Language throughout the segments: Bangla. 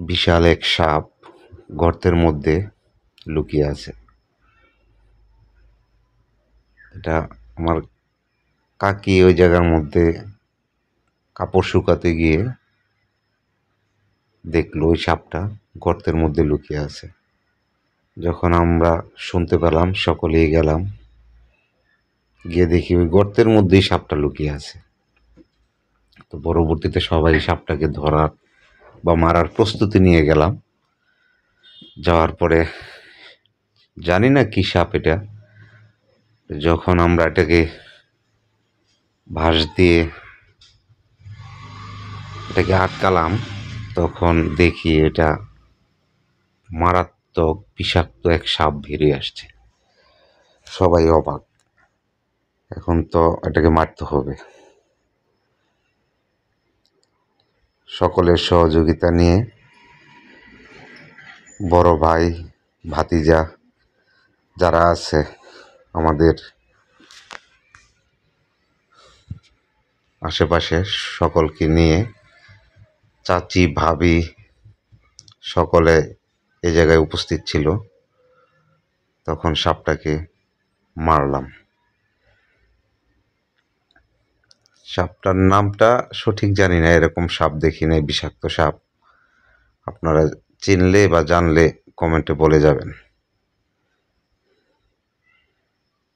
বিশাল এক সাপ গর্তের মধ্যে লুকিয়ে আছে। এটা আমার কাকি ওই জায়গার মধ্যে কাপড় শুকাতে গিয়ে দেখলো ওই সাপটা গর্তের মধ্যে লুকিয়ে আছে। যখন আমরা শুনতে পেলাম সকলেই গেলাম, গিয়ে দেখি ওই গর্তের মধ্যেই সাপটা লুকিয়ে আছে। তো পরবর্তীতে সবাই সাপটাকে ধরার বা মারার প্রস্তুতি নিয়ে গেলাম। যাওয়ার পরে জানি না কি সাপ এটা, যখন আমরা এটাকে ভাঁজ দিয়ে এটাকে আটকালাম তখন দেখি এটা মারাত্মক বিষাক্ত এক সাপ বেরিয়ে আসছে। সবাই অবাক। এখন তো এটাকে মারতে হবে। সকলের সহযোগিতা নিয়ে বড় ভাই, ভাতিজা যারা আছে আমাদের আশেপাশে সকলকে নিয়ে, চাচি, ভাবি সকলে এ জায়গায় উপস্থিত ছিল। তখন সাপটাকে মারলাম। সাপটার নামটা সঠিক জানি না, এরকম সাপ দেখি নাই, বিষাক্ত সাপ। আপনারা চিনলে বা জানলে কমেন্টে বলে যাবেন।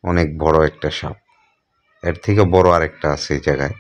অনেক বড় একটা সাপ, এর থেকে বড় আরেকটা আছে এই জায়গায়।